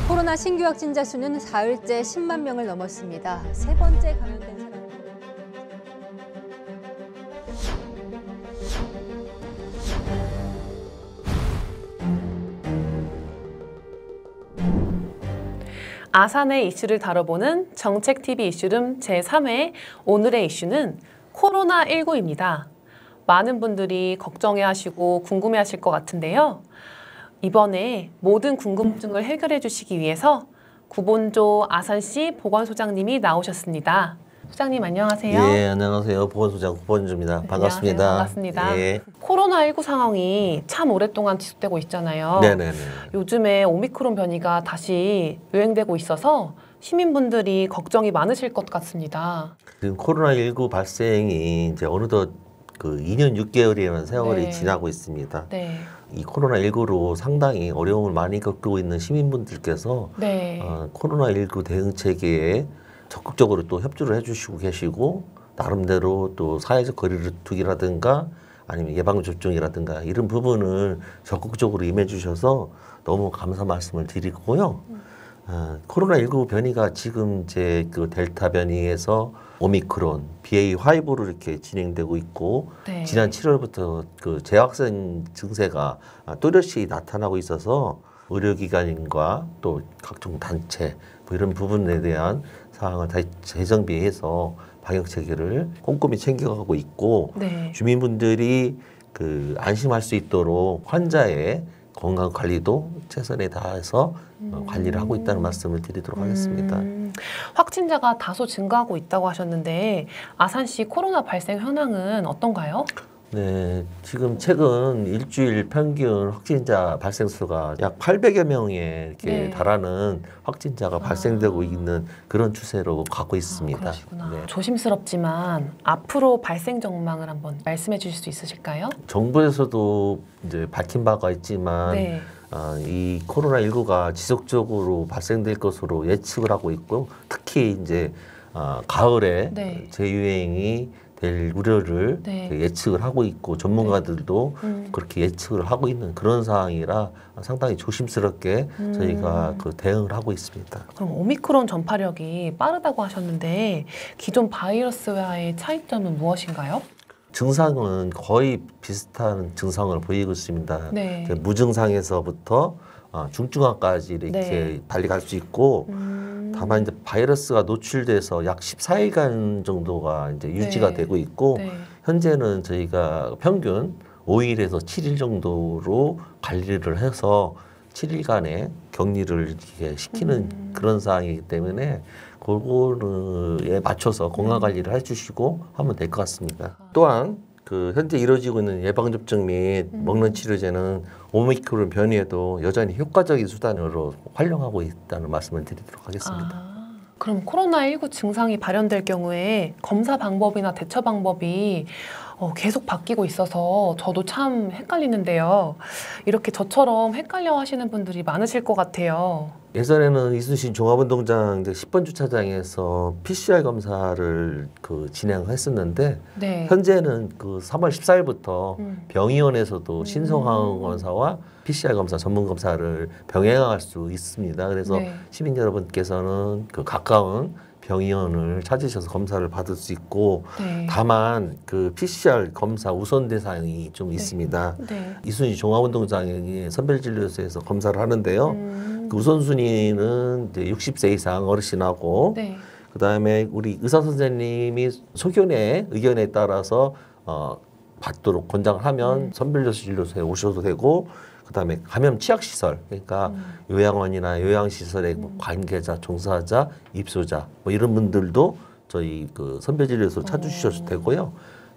코로나 신규 확진자 수는 사흘째 10만 명을 넘었습니다. 세 번째 감염된 사람. 아산의 이슈를 다뤄보는 정책TV 이슈룸 제3회 오늘의 이슈는 코로나19입니다. 많은 분들이 걱정해하시고 궁금해하실 것 같은데요. 이번에 모든 궁금증을 해결해 주시기 위해서 구본조 아산시 보건소장님이 나오셨습니다. 소장님 안녕하세요. 예, 안녕하세요. 보건소장 구본조입니다. 반갑습니다. 반갑습니다. 예. 코로나19 상황이 참 오랫동안 지속되고 있잖아요. 네네네. 요즘에 오미크론 변이가 다시 유행되고 있어서 시민분들이 걱정이 많으실 것 같습니다. 지금 코로나19 발생이 이제 어느덧 그 2년 6개월이라는 세월이 네. 지나고 있습니다. 네. 이 코로나19로 상당히 어려움을 많이 겪고 있는 시민분들께서 네. 코로나19 대응 체계에 적극적으로 또 협조를 해주시고 계시고 나름대로 또 사회적 거리를 두기라든가 아니면 예방접종이라든가 이런 부분을 적극적으로 임해주셔서 너무 감사 말씀을 드리고요. 코로나19 변이가 지금 이제 그 델타 변이에서 오미크론, BA.5로 이렇게 진행되고 있고 네. 지난 7월부터 그 재확산 증세가 또렷이 나타나고 있어서 의료기관과 또 각종 단체 뭐 이런 부분에 대한 사항을 다 재정비해서 방역 체계를 꼼꼼히 챙겨가고 있고 네. 주민분들이 그 안심할 수 있도록 환자의 건강 관리도 최선에 다해서 관리를 하고 있다는 말씀을 드리도록 하겠습니다. 확진자가 다소 증가하고 있다고 하셨는데 아산시 코로나 발생 현황은 어떤가요? 네, 지금 최근 일주일 평균 확진자 발생 수가 약 800여 명에 이렇게 네. 달하는 확진자가 발생되고 있는 그런 추세로 가고 있습니다. 그러시구나. 네. 조심스럽지만 앞으로 발생 전망을 한번 말씀해 주실 수 있으실까요? 정부에서도 이제 밝힌 바가 있지만 네. 이 코로나19가 지속적으로 발생될 것으로 예측을 하고 있고 특히 이제 가을에 네. 재유행이 될 우려를 네. 예측을 하고 있고 전문가들도 그렇게 예측을 하고 있는 그런 상황이라 상당히 조심스럽게 저희가 그 대응을 하고 있습니다. 그럼 오미크론 전파력이 빠르다고 하셨는데 기존 바이러스와의 차이점은 무엇인가요? 증상은 거의 비슷한 증상을 보이고 있습니다. 네. 무증상에서부터 중증화까지 이렇게 네. 달리 갈 수 있고 다만 이제 바이러스가 노출돼서 약 14일간 정도가 이제 유지가 네. 되고 있고 네. 현재는 저희가 평균 5일에서 7일 정도로 관리를 해서 7일간의 격리를 이렇게 시키는 그런 상황이기 때문에 그거에 맞춰서 건강 관리를 해주시고 하면 될 것 같습니다. 또한 그 현재 이루어지고 있는 예방접종 및 먹는 치료제는 오미크론 변이에도 여전히 효과적인 수단으로 활용하고 있다는 말씀을 드리도록 하겠습니다. 그럼 코로나19 증상이 발현될 경우에 검사 방법이나 대처 방법이 계속 바뀌고 있어서 저도 참 헷갈리는데요. 이렇게 저처럼 헷갈려 하시는 분들이 많으실 것 같아요. 예전에는 이순신 종합운동장 이제 10번 주차장에서 PCR 검사를 그 진행했었는데 네. 현재는 그 3월 14일부터 병의원에서도 신속항원 검사와 PCR 검사 전문 검사를 병행할 수 있습니다. 그래서 네. 시민 여러분께서는 그 가까운 병의원을 찾으셔서 검사를 받을 수 있고 네. 다만 그 PCR 검사 우선 대상이 좀 있습니다. 네. 이순신 종합운동장의 선별진료소에서 검사를 하는데요. 그 우선순위는 이제 60세 이상 어르신하고 네. 그다음에 우리 의사 선생님이 소견의 의견에 따라서 받도록 권장을 하면 선별진료소에 오셔도 되고 그다음에 감염 취약시설 그러니까 요양원이나 요양시설의 관계자, 종사자, 입소자 뭐 이런 분들도 저희 그 선별진료소 찾으셔도 되고요.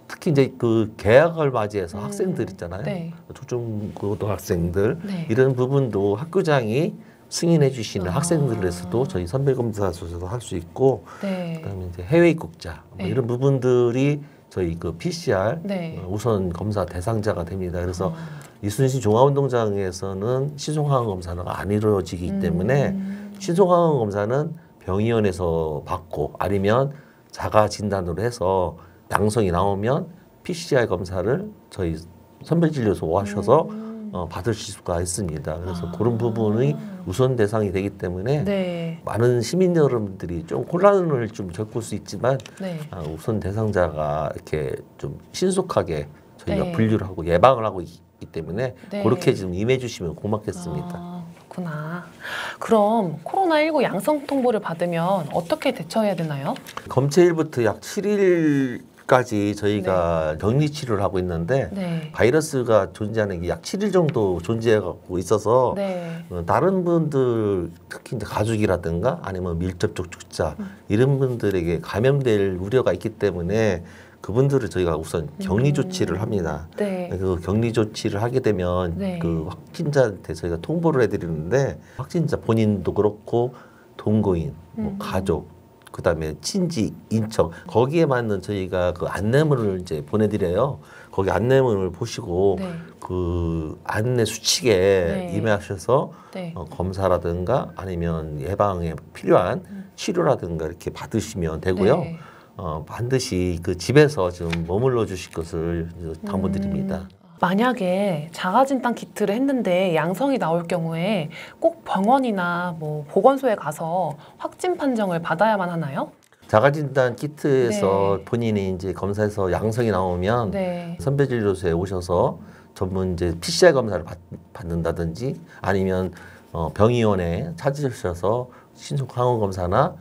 특히 이제 그 개학을 맞이해서 학생들 있잖아요. 네. 초중고등학생들 네. 이런 부분도 학교장이 승인해 주시는 학생들에서도 저희 선별검사소에서 할 수 있고 네. 그다음에 이제 해외 입국자 뭐 네. 이런 부분들이 저희 그 PCR 네. 우선 검사 대상자가 됩니다. 그래서 이순신 종합운동장에서는 신속항원 검사는 안 이루어지기 때문에 신속항원 검사는 병의원에서 받고 아니면 자가 진단으로 해서 양성이 나오면 PCR 검사를 저희 선별진료소 오셔서 받으실 수가 있습니다. 그래서 그런 부분이 우선 대상이 되기 때문에 네. 많은 시민 여러분들이 좀 혼란을 좀 겪을 수 있지만 네. 우선 대상자가 이렇게 좀 신속하게 저희가 네. 분류를 하고 예방을 하고 있기 때문에 네. 그렇게 좀 임해 주시면 고맙겠습니다. 그렇구나. 그럼 코로나19 양성 통보를 받으면 어떻게 대처해야 되나요? 검체일부터 약 7일까지 저희가 격리 치료를 하고 있는데 네. 바이러스가 존재하는 게 약 7일 정도 존재하고 있어서 네. 다른 분들 특히 이제 가족이라든가 아니면 밀접촉촉자 이런 분들에게 감염될 우려가 있기 때문에 그분들을 저희가 우선 격리 조치를 합니다. 네. 그 격리 조치를 하게 되면 네. 그 확진자한테 저희가 통보를 해드리는데 확진자 본인도 그렇고 동거인, 뭐 가족, 그다음에 친지, 인척 거기에 맞는 저희가 그 안내문을 이제 보내드려요. 거기 안내문을 보시고 네. 그 안내 수칙에 네. 임하셔서 네. 검사라든가 아니면 예방에 필요한 치료라든가 이렇게 받으시면 되고요. 네. 반드시 그 집에서 좀 머물러 주실 것을 당부드립니다. 만약에 자가진단 키트를 했는데 양성이 나올 경우에 꼭 병원이나 뭐 보건소에 가서 확진 판정을 받아야만 하나요? 자가진단 키트에서 네. 본인이 이제 검사에서 양성이 나오면 네. 선별진료소에 오셔서 전문 이제 PCR 검사를 받는다든지 아니면 병의원에 찾으셔서 신속 항원 검사나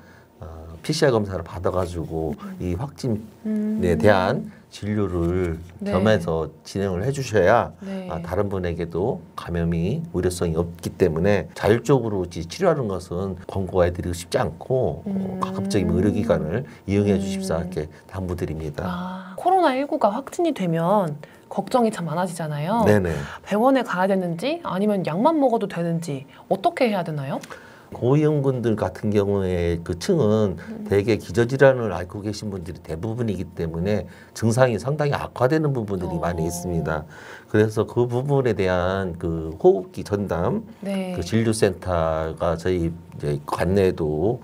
PCR 검사를 받아가지고 이 확진에 대한 진료를 네. 겸해서 진행을 해주셔야 네. 다른 분에게도 감염이 우려성이 없기 때문에 자율적으로 치료하는 것은 권고해드리고 싶지 않고 가급적이면 의료기관을 이용해 주십사 이렇게 당부드립니다. 코로나19가 확진이 되면 걱정이 참 많아지잖아요. 네네. 병원에 가야 되는지 아니면 약만 먹어도 되는지 어떻게 해야 되나요? 고위험군들 같은 경우에 그 층은 대개 기저질환을 앓고 계신 분들이 대부분이기 때문에 증상이 상당히 악화되는 부분들이 많이 있습니다. 그래서 그 부분에 대한 그 호흡기 전담, 네. 그 진료센터가 저희 이제 관내도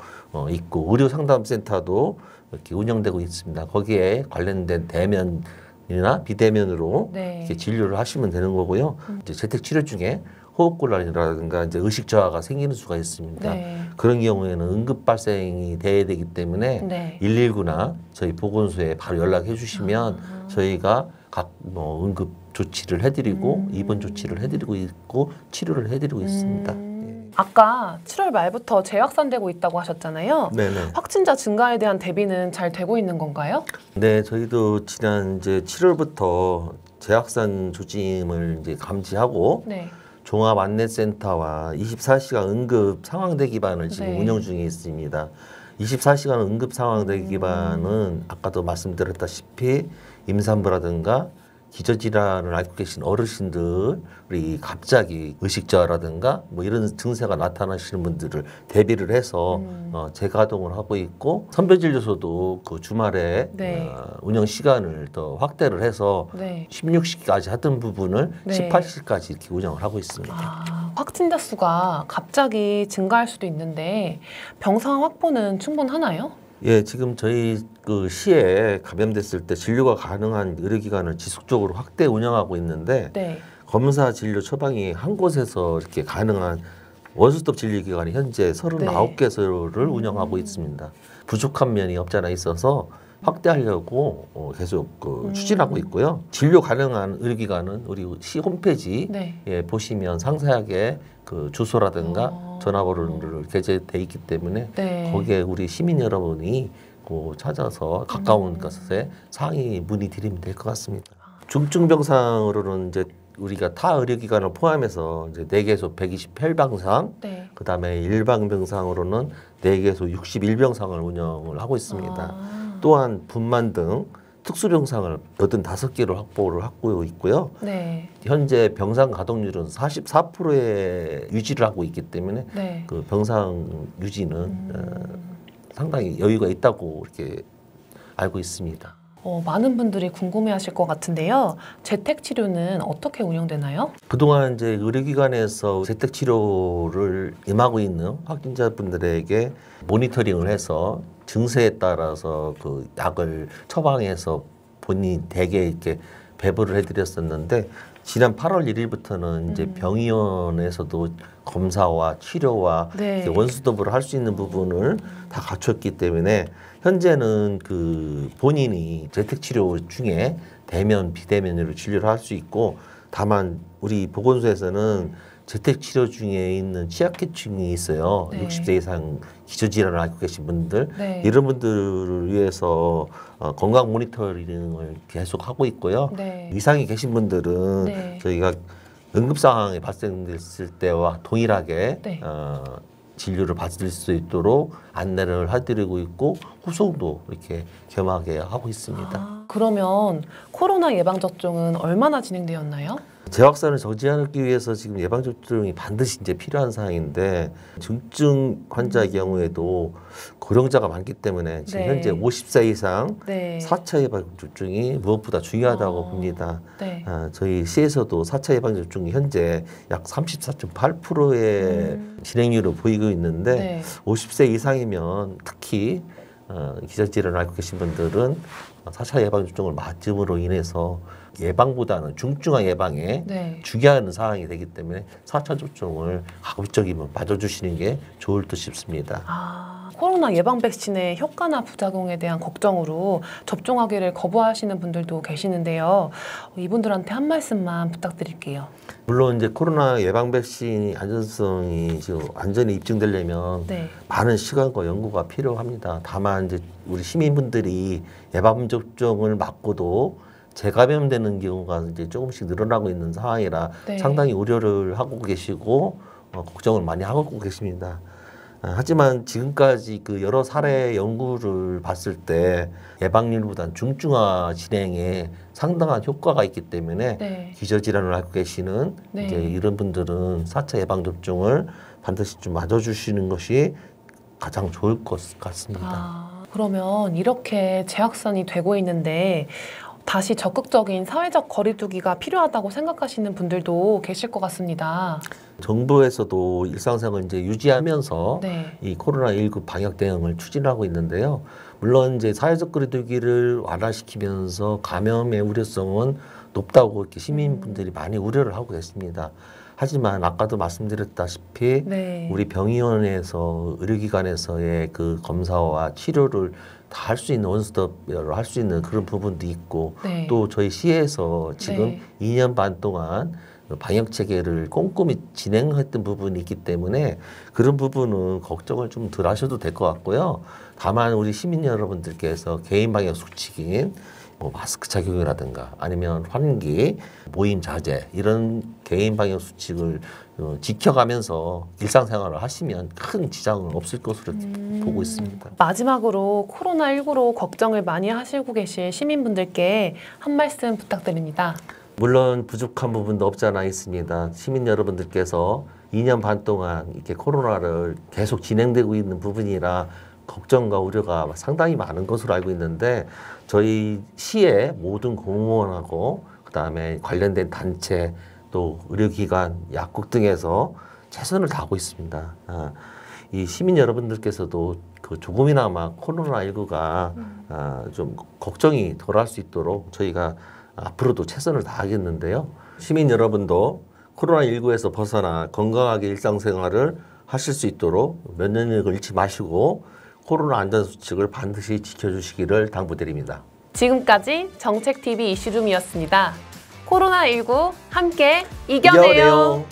있고 의료 상담센터도 이렇게 운영되고 있습니다. 거기에 관련된 대면이나 비대면으로 네. 이렇게 진료를 하시면 되는 거고요. 이제 재택 치료 중에 호흡곤란이라든가 이제 의식 저하가 생기는 수가 있습니다. 네. 그런 경우에는 응급 발생이 돼야 되기 때문에 네. 119나 저희 보건소에 바로 연락해 주시면 저희가 각 응급 조치를 해드리고 입원 조치를 해드리고 있고 치료를 해드리고 있습니다. 아까 7월 말부터 재확산되고 있다고 하셨잖아요. 네네. 확진자 증가에 대한 대비는 잘 되고 있는 건가요? 네, 저희도 지난 이제 7월부터 재확산 조짐을 이제 감지하고 네. 종합 안내센터와 24시간 응급 상황대 기반을 지금 네. 운영 중에 있습니다. 24시간 응급 상황대 기반은 아까도 말씀드렸다시피 임산부라든가 기저질환을 앓고 계신 어르신들이 갑자기 의식저하라든가 뭐 이런 증세가 나타나시는 분들을 대비를 해서 재가동을 하고 있고 선별진료소도 그 주말에 네. 운영 시간을 더 확대를 해서 네. 16시까지 하던 부분을 네. 18시까지 이렇게 운영을 하고 있습니다. 확진자 수가 갑자기 증가할 수도 있는데 병상 확보는 충분하나요? 예, 지금 저희 그 시에 감염됐을 때 진료가 가능한 의료기관을 지속적으로 확대 운영하고 있는데 네. 검사 진료 처방이 한 곳에서 이렇게 가능한 원스톱 진료기관이 현재 39개소를 운영하고 있습니다. 부족한 면이 없지 않아 있어서 확대하려고 계속 추진하고 있고요. 진료 가능한 의료기관은 우리 시 홈페이지에 네. 보시면 상세하게 그 주소라든가 전화번호를 게재돼 있기 때문에 네. 거기에 우리 시민 여러분이 찾아서 가까운 곳에 상의 문의드리면 될 것 같습니다. 중증 병상으로는 이제 우리가 타 의료기관을 포함해서 이제 4개소 128병상, 네. 그다음에 일반 병상으로는 4개소 61병상을 운영을 하고 있습니다. 또한 분만 등 특수병상을 85개로 확보를 하고 있고요. 네. 현재 병상 가동률은 44%에 유지를 하고 있기 때문에 네. 그 병상 유지는 상당히 여유가 있다고 이렇게 알고 있습니다. 많은 분들이 궁금해하실 것 같은데요. 재택 치료는 어떻게 운영되나요? 그동안 이제 의료기관에서 재택 치료를 임하고 있는 확진자분들에게 모니터링을 해서 증세에 따라서 그 약을 처방해서 본인 댁에 이렇게 배부를 해드렸었는데 지난 8월 1일부터는 이제 병의원에서도 검사와 치료와 네. 이렇게 원수도부를 할 수 있는 부분을 다 갖췄기 때문에 현재는 그 본인이 재택치료 중에 대면, 비대면으로 진료를 할 수 있고 다만 우리 보건소에서는 재택치료 중에 있는 취약계층이 있어요. 네. 60세 이상 기저질환을 앓고 계신 분들 네. 이런 분들을 위해서 건강 모니터링을 계속 하고 있고요. 네. 이상이 계신 분들은 네. 저희가 응급 상황이 발생됐을 때와 동일하게 네. 진료를 받을 수 있도록 안내를 해드리고 있고 후송도 이렇게 겸하게 하고 있습니다. 그러면 코로나 예방접종은 얼마나 진행되었나요? 재확산을 저지하기 위해서 지금 예방접종이 반드시 이제 필요한 사항인데 중증 환자의 경우에도 고령자가 많기 때문에 지금 네. 현재 50세 이상 네. 4차 예방접종이 무엇보다 중요하다고 봅니다. 네. 저희 시에서도 4차 예방접종이 현재 약 34.8%의 진행률을 보이고 있는데 네. 50세 이상이면 특히 기저질환을 앓고 계신 분들은 4차 예방접종을 맞음으로 인해서 예방보다는 중증화 예방에 네. 중요한 사항이 되기 때문에 4차 접종을 가급적이면 맞아주시는 게 좋을 듯 싶습니다. 코로나 예방 백신의 효과나 부작용에 대한 걱정으로 접종하기를 거부하시는 분들도 계시는데요. 이분들한테 한 말씀만 부탁드릴게요. 물론 이제 코로나 예방 백신이 안전성이 지금 완전히 입증되려면 네. 많은 시간과 연구가 필요합니다. 다만 이제 우리 시민분들이 예방 접종을 맞고도 재감염되는 경우가 이제 조금씩 늘어나고 있는 상황이라 네. 상당히 우려를 하고 계시고 걱정을 많이 하고 계십니다. 하지만 지금까지 그 여러 사례 연구를 봤을 때 예방률보다는 중증화 진행에 상당한 효과가 있기 때문에 네. 기저질환을 앓고 계시는 네. 이제 이런 분들은 4차 예방접종을 반드시 좀 맞아주시는 것이 가장 좋을 것 같습니다. 그러면 이렇게 재확산이 되고 있는데 다시 적극적인 사회적 거리두기가 필요하다고 생각하시는 분들도 계실 것 같습니다. 정부에서도 일상생활을 이제 유지하면서 네. 이 코로나19 방역 대응을 추진하고 있는데요. 물론 이제 사회적 거리두기를 완화시키면서 감염의 우려성은 높다고 이렇게 시민분들이 많이 우려를 하고 계십니다. 하지만 아까도 말씀드렸다시피 네. 우리 병의원에서 의료기관에서의 그 검사와 치료를 다 할 수 있는 원스톱으로 할 수 있는 그런 부분도 있고 네. 또 저희 시에서 지금 네. 2년 반 동안 방역 체계를 꼼꼼히 진행했던 부분이 있기 때문에 그런 부분은 걱정을 좀 덜 하셔도 될 것 같고요. 다만 우리 시민 여러분들께서 개인 방역 수칙인 뭐 마스크 착용이라든가 아니면 환기, 모임 자제 이런 개인 방역 수칙을 지켜가면서 일상생활을 하시면 큰 지장은 없을 것으로 보고 있습니다. 마지막으로 코로나19로 걱정을 많이 하시고 계실 시민분들께 한 말씀 부탁드립니다. 물론 부족한 부분도 없지 않아 있습니다. 시민 여러분들께서 2년 반 동안 이렇게 코로나를 계속 진행되고 있는 부분이라 걱정과 우려가 상당히 많은 것으로 알고 있는데 저희 시의 모든 공무원하고 그다음에 관련된 단체 또 의료기관, 약국 등에서 최선을 다하고 있습니다. 이 시민 여러분들께서도 그 조금이나마 코로나19가 좀 걱정이 덜할 수 있도록 저희가 앞으로도 최선을 다하겠는데요. 시민 여러분도 코로나19에서 벗어나 건강하게 일상생활을 하실 수 있도록 면역력을 잃지 마시고 코로나 안전수칙을 반드시 지켜주시기를 당부드립니다. 지금까지 정책TV 이슈룸이었습니다. 코로나19 함께 이겨내요.